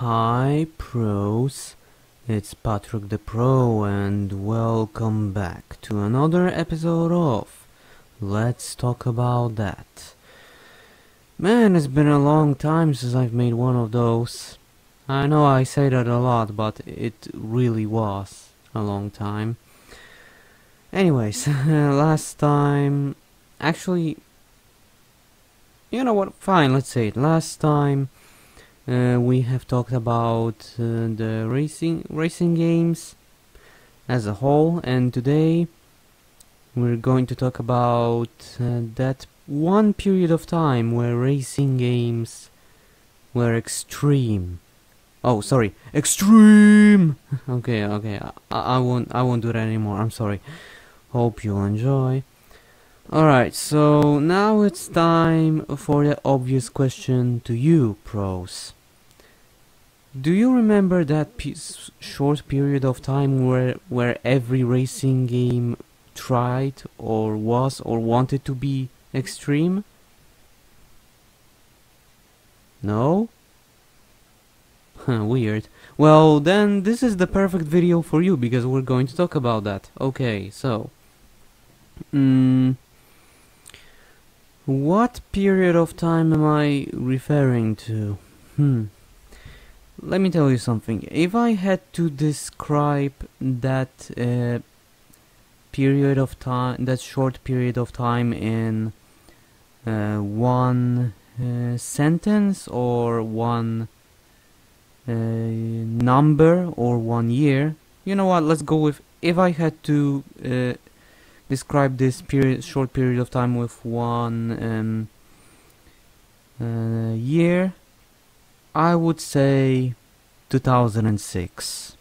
Hi pros, it's PatrykThePro and welcome back to another episode of Let's Talk About That. Man, it's been a long time since I've made one of those. I know I say that a lot, but it really was a long time. Anyways, last time... Actually, you know what, fine, let's say it. Last time we have talked about the racing games as a whole, and today we're going to talk about that one period of time where racing games were extreme. Oh, sorry, extreme. okay, I won't do that anymore. I'm sorry. Hope you'll enjoy. Alright, so now it's time for the obvious question to you, pros. Do you remember that short period of time where every racing game tried or was or wanted to be extreme? No? Weird. Well, then this is the perfect video for you because we're going to talk about that. Okay, so... what period of time am I referring to? Let me tell you something. If I had to describe that period of time, that short period of time in one sentence or one number or 1 year, you know what, let's go with, if I had to describe this short period of time with one year, I would say 2006.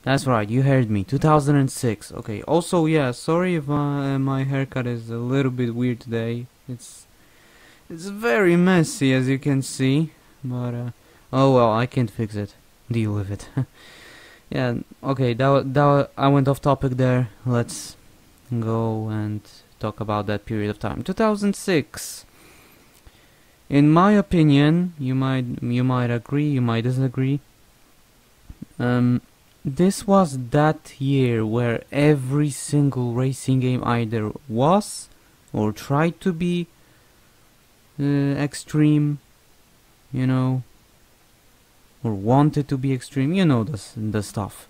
That's right, you heard me, 2006. Okay, also, yeah, sorry if my haircut is a little bit weird today. It's very messy, as you can see, but oh well, I can't fix it. Deal with it. Yeah, okay, that I went off topic there. Let's go and talk about that period of time. 2006. In my opinion, you might agree, you might disagree. This was that year where every single racing game either was or tried to be extreme, you know, or wanted to be extreme, you know, the stuff.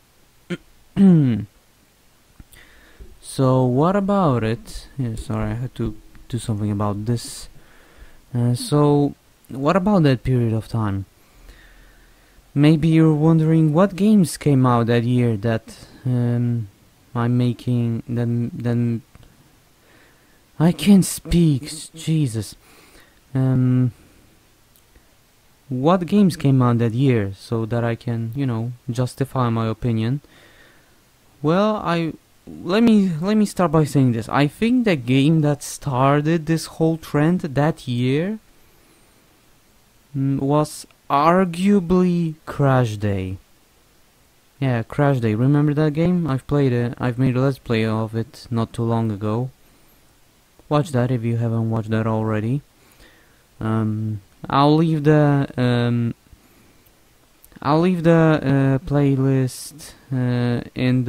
So what about it? Yeah, sorry, I had to do something about this. So what about that period of time? Maybe you're wondering what games came out that year that I'm making. Then I can't speak. Jesus. What games came out that year so that I can, you know, justify my opinion? Well, let me start by saying this. I think the game that started this whole trend that year was arguably Crash Day. Yeah, Crash Day. Remember that game? I've played it. I've made a let's play of it not too long ago. Watch that if you haven't watched that already. I'll leave the playlist in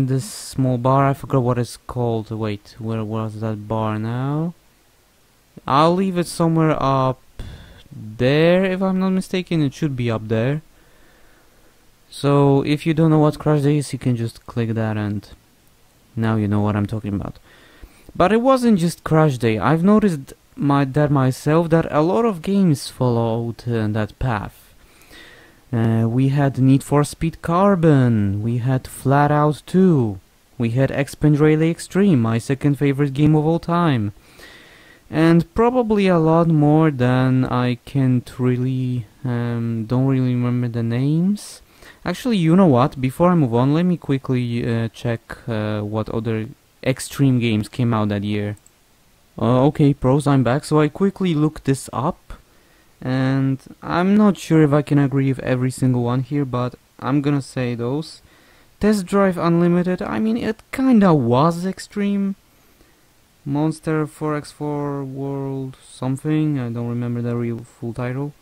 this small bar. I forgot what it's called. Wait, where was that bar now? I'll leave it somewhere up there, if I'm not mistaken. It should be up there. So if you don't know what Crash Day is, you can just click that and now you know what I'm talking about. But it wasn't just Crash Day. I've noticed myself that a lot of games followed that path. We had Need for Speed Carbon, we had Flat Out 2, we had X-Pen Rally Extreme, my second favorite game of all time, and probably a lot more than I can't really, don't really remember the names. Actually, you know what, before I move on, let me quickly check what other extreme games came out that year. Okay, pros, I'm back. So I quickly looked this up, and I'm not sure if I can agree with every single one here, but I'm gonna say those. Test Drive Unlimited, I mean, it kinda was extreme. Monster 4x4 World something, I don't remember the real full title.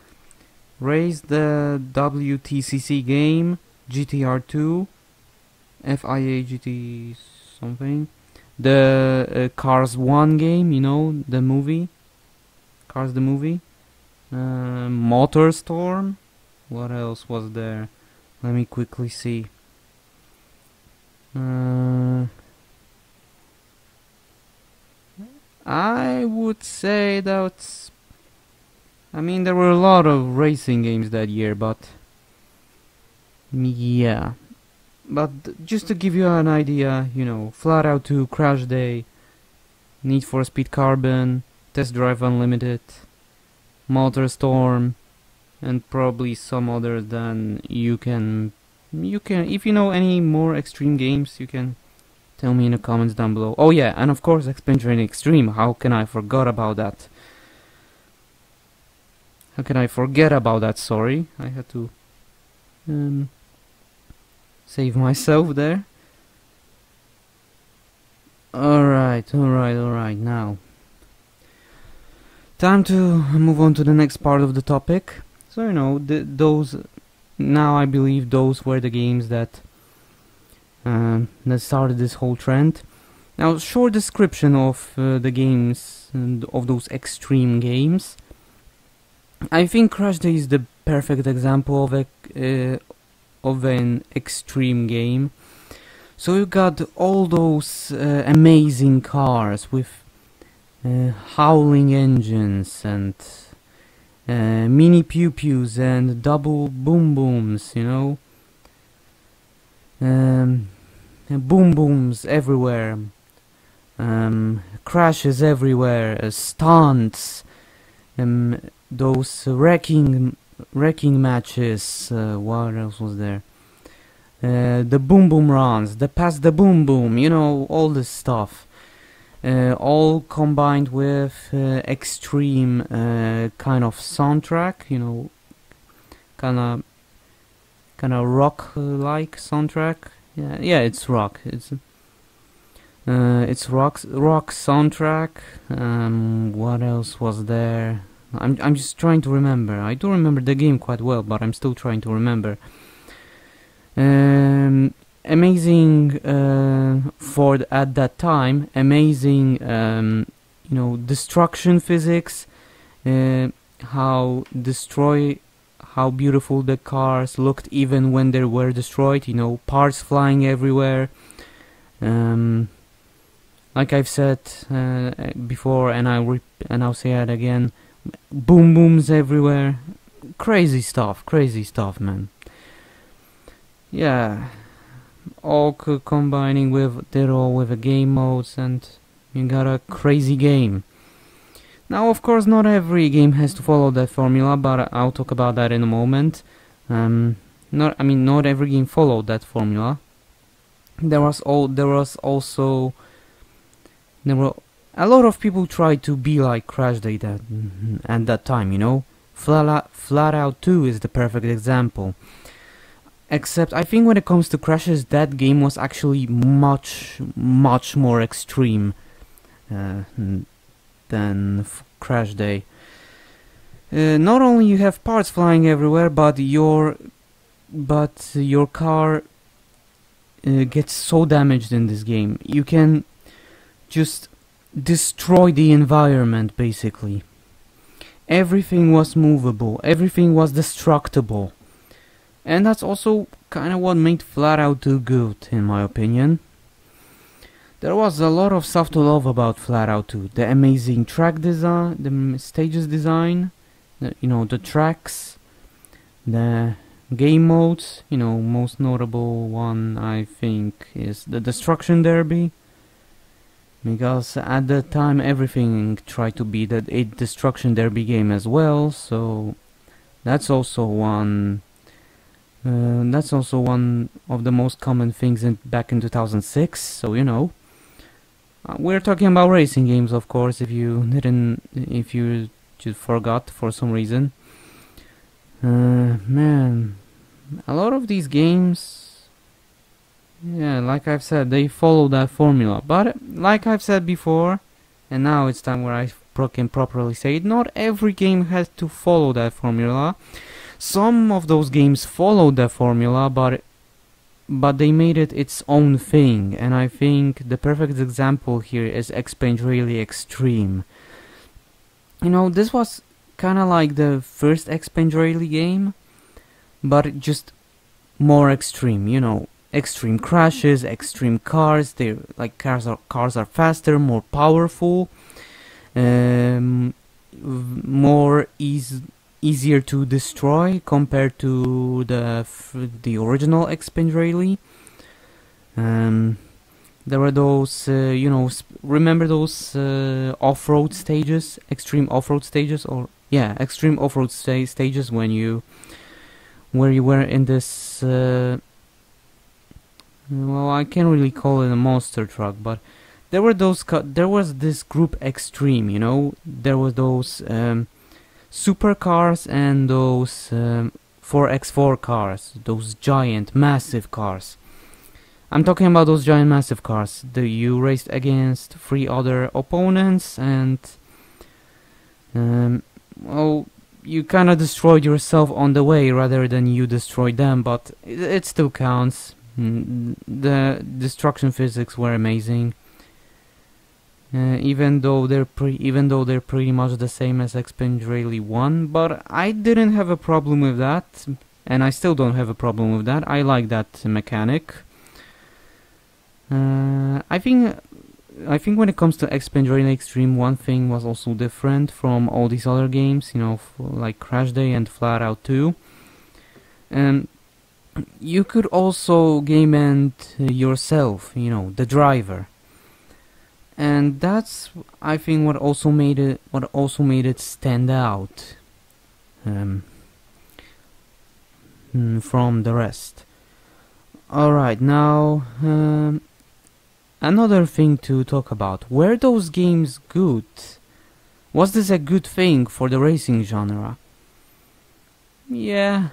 Race the WTCC game, GTR2, FIA GT something. The Cars 1 game, you know, the movie. Cars the movie. Motorstorm. What else was there? Let me quickly see. I would say that's... I mean, there were a lot of racing games that year, but... yeah. But just to give you an idea, you know, Flat Out 2, Crash Day, Need for Speed Carbon, Test Drive Unlimited, Motorstorm, and probably some others than you can, if you know any more extreme games, you can tell me in the comments down below. Oh yeah, and of course X Train Extreme, how can I forget about that? How can I forget about that, sorry, I had to save myself there. Alright, now time to move on to the next part of the topic. So, you know, those, now I believe those were the games that that started this whole trend. Now, short description of the games, and of those extreme games. I think Crash Day is the perfect example of an extreme game. So you got all those amazing cars with howling engines and mini pew-pews and double boom-booms, you know. Boom booms everywhere, crashes everywhere, stunts, those wrecking matches. What else was there? The boom boom runs, the pass the boom boom, you know, all this stuff, all combined with extreme kind of soundtrack, you know, kind of rock like soundtrack. Yeah, it's rock. It's rock soundtrack. What else was there? I'm just trying to remember. I do remember the game quite well, but I'm still trying to remember. Amazing for at that time. Amazing, you know, destruction physics. How beautiful the cars looked even when they were destroyed, you know, parts flying everywhere. Like I've said before, and I'll say it again, boom booms everywhere. Crazy stuff, man. Yeah, all combining with the game modes, and you got a crazy game. Now, of course, not every game has to follow that formula, but I'll talk about that in a moment. Not every game followed that formula. There were a lot of people tried to be like Crash Day at that time, you know. Flat Out 2 is the perfect example. Except, I think when it comes to crashes, that game was actually much more extreme than Crash Day. Not only you have parts flying everywhere, but your car gets so damaged in this game. You can just destroy the environment, basically. Everything was movable, everything was destructible. And that's also kind of what made Flat Out 2 good, in my opinion. There was a lot of stuff to love about Flat Out 2. The amazing track design, the stages design, you know, the tracks, the game modes. You know, most notable one I think is the Destruction Derby, because at the time everything tried to be that a Destruction Derby game as well. So that's also one. That's also one of the most common things back in 2006. So you know. We're talking about racing games, of course, if you just forgot for some reason. Man, a lot of these games, yeah, like I've said, they follow that formula. But like I've said before, And now it's time where I can properly say it. Not every game has to follow that formula. Some of those games followed that formula, but they made it its own thing, and I think the perfect example here is Really Xtreme. You know, this was kinda like the first Really game, but just more extreme, you know. Extreme crashes, extreme cars, they like cars are faster, more powerful, more easier to destroy compared to the original Really. There were those, you know, remember those off-road stages, extreme off-road stages, or yeah, extreme off-road stages where you were in this. Well, I can't really call it a monster truck, but there were there was this group Xtreme, you know. There were those supercars and those 4x4 cars, those giant, massive cars. I'm talking about those giant, massive cars. You raced against 3 other opponents, and well, you kind of destroyed yourself on the way rather than you destroyed them, but it still counts. The destruction physics were amazing, even though they're pretty much the same as Really 1. But I didn't have a problem with that, and I still don't have a problem with that. I like that mechanic. I think when it comes to Really Xtreme, one thing was also different from all these other games, you know, like Crash Day and Flat Out 2. You could also game end yourself, you know, the driver, and that's, I think, what also made it stand out from the rest. Alright, now another thing to talk about. Were those games good? Was this a good thing for the racing genre? Yeah,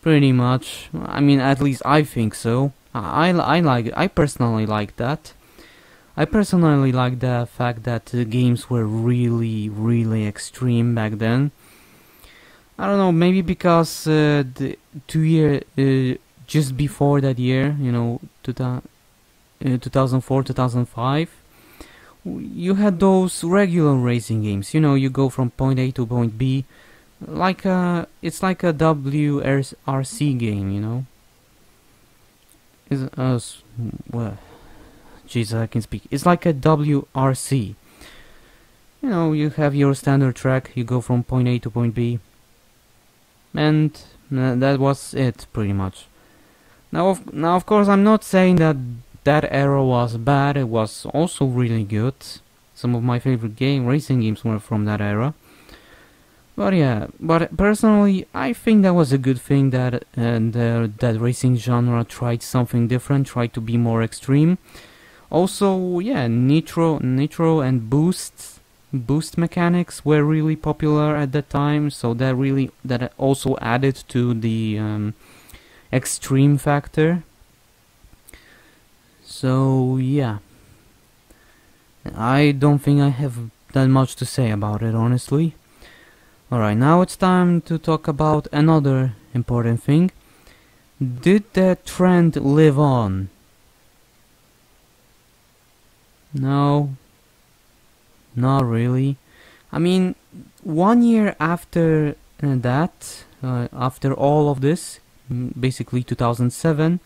pretty much. I mean, at least I think so. I personally like that. I personally like the fact that the games were really extreme back then. I don't know, maybe because the 2 year just before that year, you know, 2004, 2005, you had those regular racing games. You know, you go from point A to point B. It's like a WRC game, you know. Well, Jesus, I can speak. It's like a WRC. You know, you have your standard track. You go from point A to point B, and that was it, pretty much. Now, of course, I'm not saying that era was bad. It was also really good. Some of my favorite racing games were from that era. But yeah, but personally, I think that was a good thing that that racing genre tried something different, tried to be more extreme. Also, yeah, nitro and boost mechanics were really popular at that time, so that also added to the extreme factor. So yeah, I don't think I have that much to say about it, honestly. Alright, now it's time to talk about another important thing. Did that trend live on? No, not really. I mean, 1 year after that, after all of this, basically 2007,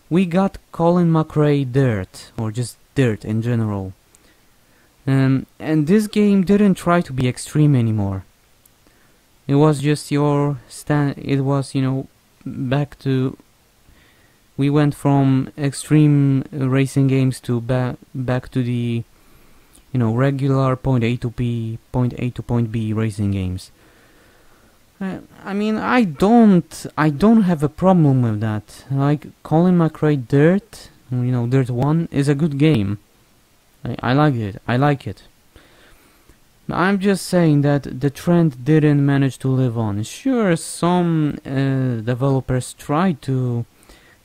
we got Colin McRae Dirt, or just Dirt in general. And this game didn't try to be extreme anymore. It was just your it was, you know, we went from extreme racing games to back to the, you know, regular point A to point B racing games. I mean, I don't have a problem with that. Like, Colin McRae Dirt, you know, Dirt 1 is a good game. I like it. I'm just saying that the trend didn't manage to live on. Sure, some developers tried to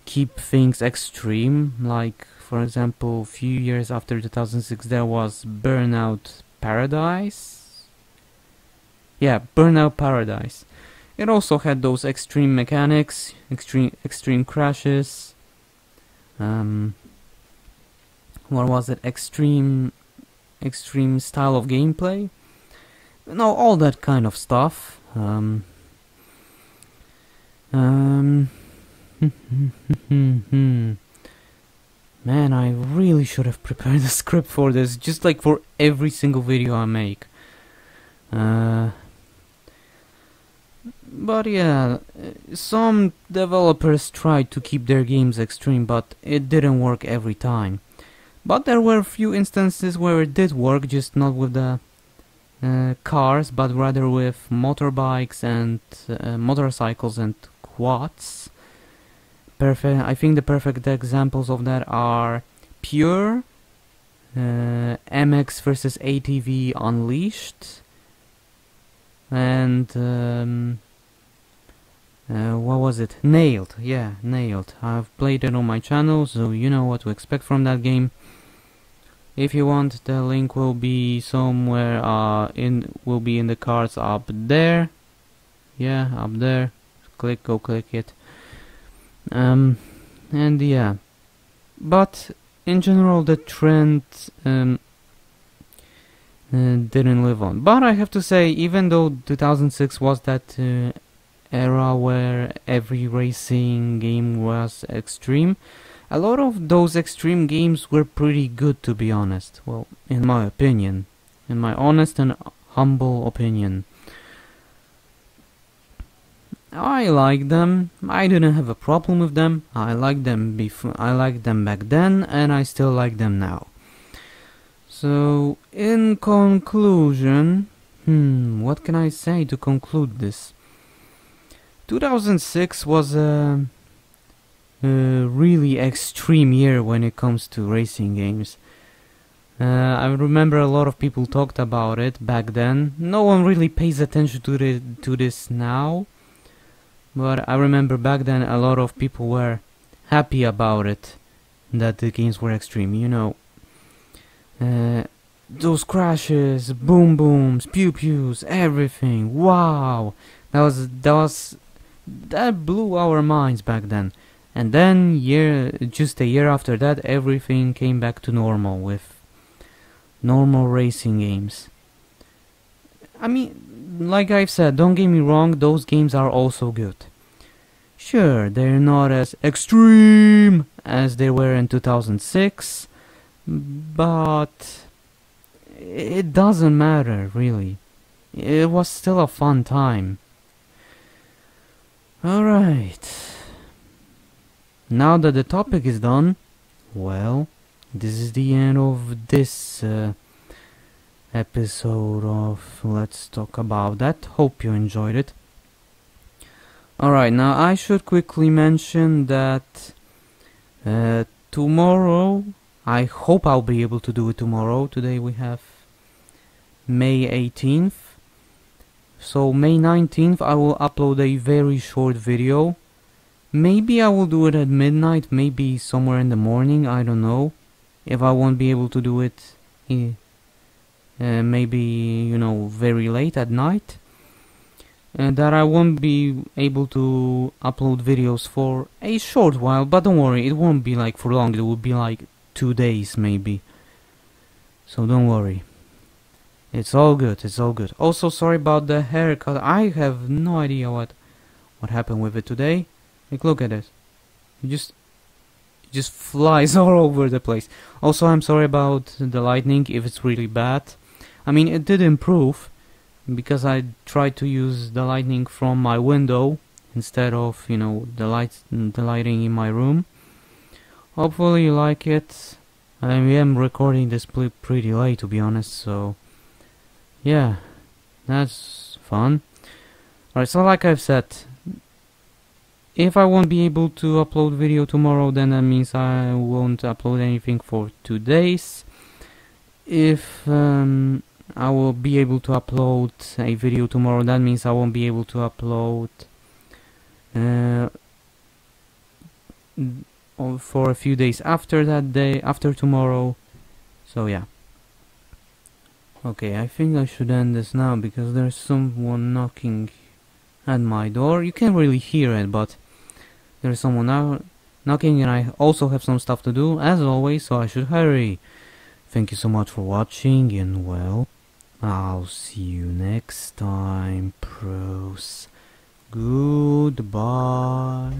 keep things extreme, like for example, a few years after 2006 there was Burnout Paradise. Yeah, Burnout Paradise. It also had those extreme mechanics, extreme crashes. What was it? Extreme style of gameplay. No, all that kind of stuff. Man, I really should have prepared a script for this, just like for every single video I make. But yeah, some developers tried to keep their games extreme, but it didn't work every time. But there were a few instances where it did work, just not with the cars, but rather with motorbikes and motorcycles and quads. I think the perfect examples of that are Pure, MX versus ATV Unleashed, and what was it? Nailed. Yeah, Nailed. I've played it on my channel, so you know what to expect from that game. If you want, the link will be somewhere will be in the cards up there. Yeah, up there. Go click it. And yeah, but in general the trend didn't live on. But I have to say, even though 2006 was that era where every racing game was extreme, a lot of those extreme games were pretty good, to be honest. Well, in my opinion, in my honest and humble opinion. I like them. I didn't have a problem with them. I liked them back then, and I still like them now. So, in conclusion, what can I say to conclude this? 2006 was a really extreme year when it comes to racing games. I remember a lot of people talked about it back then. No one really pays attention to this now. But I remember back then a lot of people were happy about it, that the games were extreme, you know. Those crashes, boom booms, pew pews, everything, wow! That blew our minds back then. And then just a year after that, everything came back to normal with normal racing games. I mean, like I've said, don't get me wrong, those games are also good. Sure, they're not as extreme as they were in 2006, but it doesn't matter, really. It was still a fun time. Alright. Now that the topic is done, well, this is the end of this episode of Let's Talk About That. Hope you enjoyed it. Alright, now I should quickly mention that tomorrow, I hope I'll be able to do it tomorrow. Today we have May 18th. So May 19th I will upload a very short video. Maybe I will do it at midnight, maybe somewhere in the morning, I don't know. If I won't be able to do it, maybe, you know, very late at night. That I won't be able to upload videos for a short while, but don't worry, it won't be like for long, it will be like 2 days maybe. So don't worry. It's all good, it's all good. Also, sorry about the haircut, I have no idea what happened with it today. Like, look at it. It just flies all over the place. Also, I'm sorry about the lighting if it's really bad. I mean, it did improve, because I tried to use the lighting from my window instead of, you know, the lighting in my room. Hopefully you like it. I am recording this pretty late, to be honest, so yeah, that's fun. Alright, so like I've said, if I won't be able to upload video tomorrow, then that means I won't upload anything for 2 days. If I will be able to upload a video tomorrow, that means I won't be able to upload for a few days after that day, after tomorrow. So yeah. Okay, I think I should end this now because there's someone knocking at my door. You can't really hear it, but there's someone now knocking, and I also have some stuff to do as always, so I should hurry. Thank you so much for watching, and well, I'll see you next time, pros. Goodbye.